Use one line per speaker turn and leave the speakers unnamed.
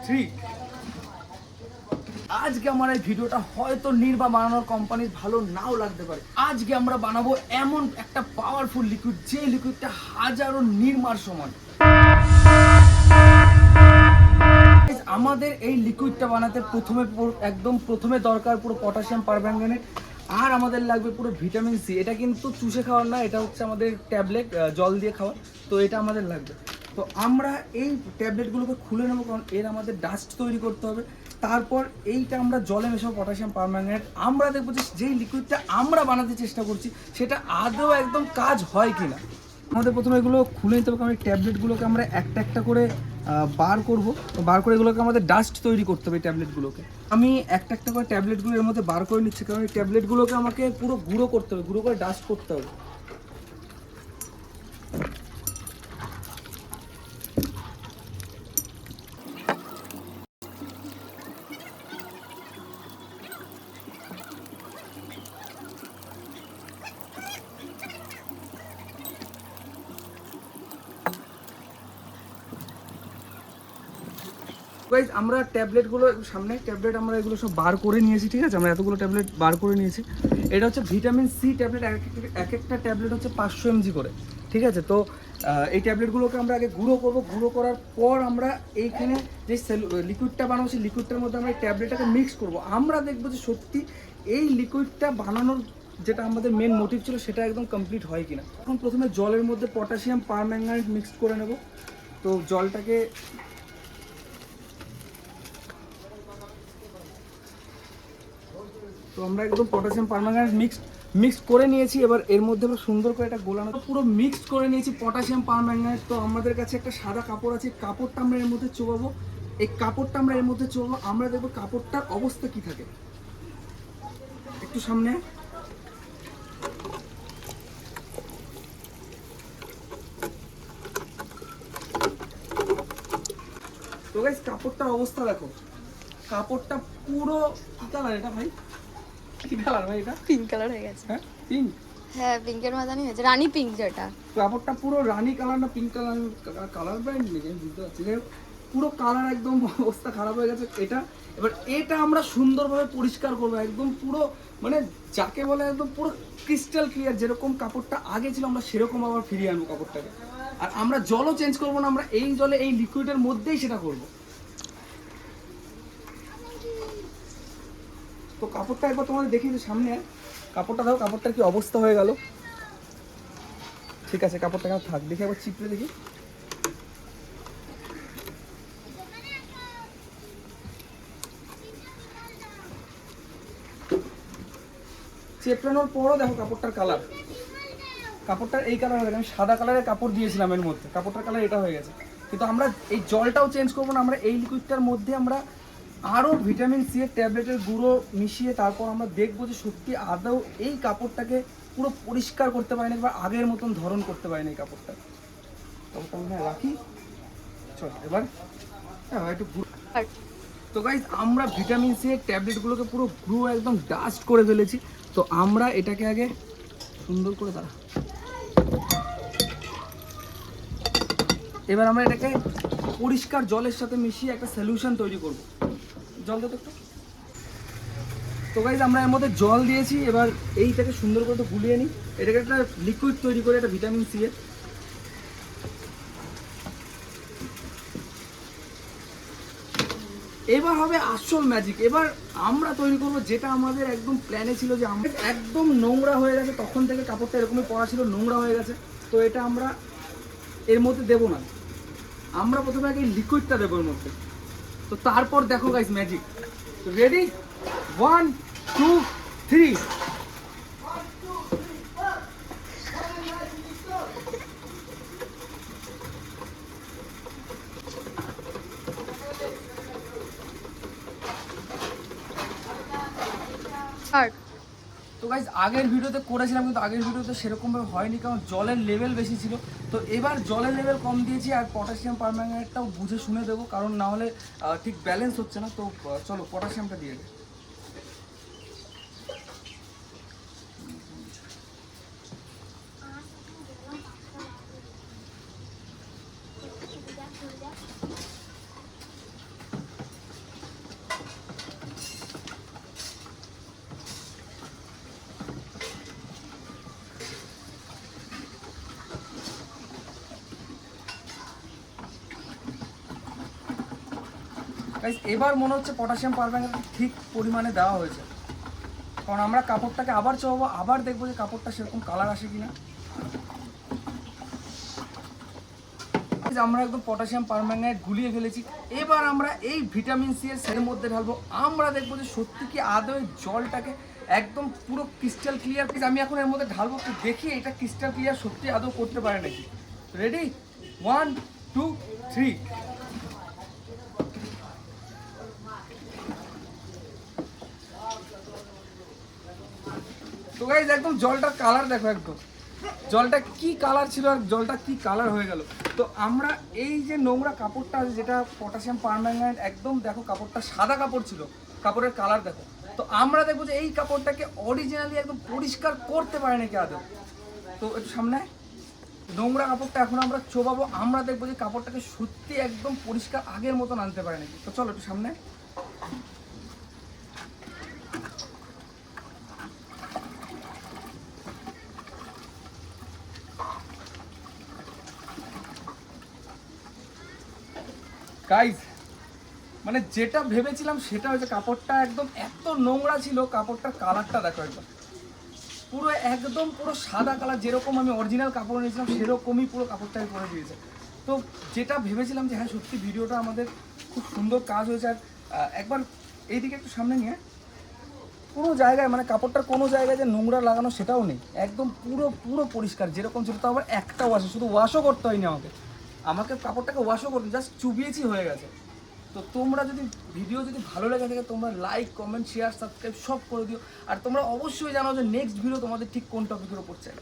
3। আজকে আমার এই ভিডিওটা হয়তো নির্বা বানানোর কোম্পানির ভালো নাও লাগতে পারে। আজকে আমরা বানাবো এমন একটা পাওয়ারফুল লিকুইড, যে লিকুইডটা হাজারো নির্মার সমান। আমাদের এই লিকুইডটা বানাতে প্রথমে দরকার পুরো পটাশিয়াম পারম্যাঙ্গানেট, আর আমাদের লাগবে পুরো ভিটামিন সি। এটা কিন্তু চুষে খাওয়ার না, এটা হচ্ছে আমাদের ট্যাবলেট, জল দিয়ে খাওয়া। তো এটা আমাদের লাগবে। তো আমরা এই ট্যাবলেটগুলোকে খুলে নেবো, কারণ এর আমাদের ডাস্ট তৈরি করতে হবে। তারপর এইটা আমরা জলে মেশাবো পটাশিয়াম পারম্যাঙ্গানেট। আমরা দেখবো যে যেই লিকুইডটা আমরা বানাতে চেষ্টা করছি সেটা আদৌ একদম কাজ হয় কিনা। আমাদের প্রথমে এগুলো খুলে নিতে হবে, কারণ এই ট্যাবলেটগুলোকে আমরা একটা একটা করে বার করব। বার করে এগুলোকে আমাদের ডাস্ট তৈরি করতে হবে। এই ট্যাবলেটগুলোকে আমি একটা একটা করে ট্যাবলেটগুলো এর মধ্যে বার করে নিচ্ছি, কারণ এই ট্যাবলেটগুলোকে আমাকে পুরো গুঁড়ো করতে হবে, গুঁড়ো করে ডাস্ট করতে হবে। গাইজ আমরা ট্যাবলেটগুলো সামনে ট্যাবলেট আমরা এগুলো সব বার করে নিয়েছি, ঠিক আছে? আমরা এতগুলো ট্যাবলেট বার করে নিয়েছি। এটা হচ্ছে ভিটামিন সি ট্যাবলেট, এক একটা ট্যাবলেট হচ্ছে 500 mg করে, ঠিক আছে? তো এই ট্যাবলেটগুলোকে আমরা আগে গুঁড়ো করবো। গুঁড়ো করার পর আমরা এইখানে যে লিকুইডটা বানাবো সেই লিকুইডটার মধ্যে আমরা এই ট্যাবলেটটাকে মিক্স করবো। আমরা দেখবো যে সত্যি এই লিকুইডটা বানানোর যেটা আমাদের মেন মোটিভ ছিল সেটা একদম কমপ্লিট হয় কিনা। এখন প্রথমে জলের মধ্যে পটাশিয়াম পারম্যাঙ্গানেট মিক্স করে নেব। তো জলটাকে আমরা একদম পটাশিয়াম পারম্যাঙ্গানেট মিক্স করে নিয়েছি। এবার এর মধ্যে আমরা সুন্দর করে একটা গোলানো পুরো মিক্স করে নিয়েছি পটাশিয়াম পারম্যাঙ্গানেট। তো আমাদের কাছে একটা সাদা কাপড় আছে, কাপড়টা আমরা এর মধ্যে চোবাবো। এই কাপড়টা আমরা এর মধ্যে চোবাবো। আমরা দেখবো কাপড়টার অবস্থা কি থাকে। একটু সামনে তো গাইস, কাপড়টার অবস্থা দেখো। কাপড়টা পুরো কি কালার এটা ভাই? কি কালার ভাই এটা?
পিঙ্ক কালার হয়ে গেছে।
হ্যাঁ পিঙ্ক।
হ্যাঁ পিঙ্কের মতনই হয়েছে, রানী পিঙ্ক যেটা।
কাপড়টা পুরো রানী কালার না পিঙ্ক কালার, কালার ব্র্যান্ড নেই বুঝতে পারছি। পুরো কালার একদম অবস্থা খারাপ হয়ে গেছে এটা। এবার এটা আমরা সুন্দরভাবে পরিষ্কার করবো, একদম পুরো মানে যাকে বলে একদম পুরো ক্রিস্টাল ক্লিয়ার। যেরকম কাপড়টা আগে ছিল আমরা সেরকম আবার ফিরিয়ে আনবো কাপড়টাকে। আর আমরা জলও চেঞ্জ করবো না, আমরা এই জলে এই লিকুইডের মধ্যেই সেটা করবো। তো কাপড়টা একবার তোমাদের দেখি যে সামনে কাপড়টা দাও, কাপড়টার কি অবস্থা হয়ে গেল। ঠিক আছে, কাপড়টা কেন থাক, দেখি একবার চিপড়ে দেখি। চেপড়ানোর পরও দেখো কাপড়টার কালার, কাপড়টার এই কালার হয়ে গেছে। আমি সাদা কালারের কাপড় দিয়েছিলাম এর মধ্যে, কাপড়টার কালার এটা হয়ে গেছে। কিন্তু আমরা এই জলটাও চেঞ্জ করবো না, আমরা এই লিকুইডটার মধ্যে আমরা আরও ভিটামিন সি এর ট্যাবলেটের গুঁড়ো মিশিয়ে তারপর আমরা দেখবো যে সত্যি আদৌ এই কাপড়টাকে পুরো পরিষ্কার করতে পারে না, বা আগের মতন ধরন করতে পারে না এই কাপড়টা। কাপড়টা মনে হয় রাখি, চল এবার হ্যাঁ একটু। তো গাইজ আমরা ভিটামিন সি এর ট্যাবলেটগুলোকে পুরো গুঁড়ো একদম ডাস্ট করে ফেলেছি। তো আমরা এটাকে আগে সুন্দর করে দাঁড়া, এবার আমরা এটাকে পরিষ্কার জলের সাথে মিশিয়ে একটা সলিউশন তৈরি করব। জল দাও তো একটু। তো গাইজ আমরা এর মধ্যে জল দিয়েছি, এবার এইটাকে সুন্দর করে একটু গুলিয়ে নিই। এটাকে একটা লিকুইড তৈরি করে একটা ভিটামিন সি এর। এবার হবে আসল ম্যাজিক। এবার আমরা তৈরি করবো যেটা আমাদের একদম প্ল্যানে ছিল, যে আমরা একদম নোংরা হয়ে গেছে, তখন থেকে কাপড়টা এরকমই পরা ছিল, নোংরা হয়ে গেছে। তো এটা আমরা এর মধ্যে দেবো না, আমরা প্রথমে আগে লিকুইডটা দেবো এর মধ্যে। তো তারপর দেখো গাইস ম্যাজিক। রেডি, 1 2 3। তো গাইজ আগের ভিডিওতে করেছিলাম, কিন্তু আগের ভিডিওতে সেরকমভাবে হয়নি, কারণ জলের লেভেল বেশি ছিল। তো এবার জলের লেভেল কম দিয়েছি, আর পটাশিয়াম পারম্যাঙ্গানেটটাও বুঝে শুনে দেবো, কারণ না হলে ঠিক ব্যালেন্স হচ্ছে না। তো চলো পটাশিয়ামটা দিয়ে দিই। গাইস এবার মনে হচ্ছে পটাশিয়াম পারম্যাঙ্গানেট ঠিক পরিমাণে দেওয়া হয়েছে, কারণ আমরা কাপড়টাকে আবার চোবাবো, আবার দেখবো যে কাপড়টা সেরকম কালার আসে কিনা। আমরা একদম পটাশিয়াম পারম্যাঙ্গানেট গুলিয়ে ফেলেছি, এবার আমরা এই ভিটামিন সি এর মধ্যে ঢালবো। আমরা দেখবো যে সত্যি কি আদৌ জলটাকে একদম পুরো ক্রিস্টাল ক্লিয়ার। আমি এখন এর মধ্যে ঢালবো, একটু দেখি এটা ক্রিস্টাল ক্লিয়ার সত্যি আদৌ করতে পারে নাকি। রেডি, 1 2 3। তো গাইস একদম জলটার কালার দেখো, একদম জলটা কি কালার ছিল আর জলটা কি কালার হয়ে গেল। তো আমরা এই যে নোংরা কাপড়টা আছে যেটা পটাশিয়াম পারম্যাঙ্গানেট, একদম দেখো কাপড়টা সাদা কাপড় ছিল, কাপড়ের কালার দেখো। তো আমরা দেখবো যে এই কাপড়টাকে অরিজিনালি একদম পরিষ্কার করতে পারে নাকি আদৌ। তো একটু সামনে নোংরা কাপড়টা এখন আমরা চোবাবো, আমরা দেখবো যে কাপড়টাকে সত্যি একদম পরিষ্কার আগের মতন আনতে পারে নাকি। তো চলো একটু সামনে। গাইস মানে যেটা ভেবেছিলাম সেটা হয়েছে, কাপড়টা একদম এত নোংরা ছিল, কাপড়টার কালারটা দেখো একদম পুরো একদম পুরো সাদা কালার, যেরকম আমি অরিজিনাল কাপড় নিয়েছিলাম সেরকমই পুরো কাপড়টাকে করে দিয়েছে। তো যেটা ভেবেছিলাম যে হ্যাঁ সত্যি ভিডিওটা আমাদের খুব সুন্দর কাজ হয়েছে। আর একবার এইদিকে একটু সামনে নিয়ে, কোনো জায়গায় মানে কাপড়টার কোনো জায়গায় যে নোংরা লাগানো সেটাও নেই, একদম পুরো পুরো পরিষ্কার যেরকম ছিল। তো আবার একটা ওয়াশও, শুধু ওয়াশও করতে হয়নি আমাকে কাপড়টাকে ওয়াশও করতে, জাস্ট চুবিয়েছি হয়ে গেছে। তো তোমরা যদি ভিডিও যদি ভালো লেগে থাকে তোমরা লাইক কমেন্ট শেয়ার সাবস্ক্রাইব সব করে দিও। আর তোমরা অবশ্যই জানো যে নেক্সট ভিডিও তোমাদের ঠিক কোন টপিকের উপর চাই।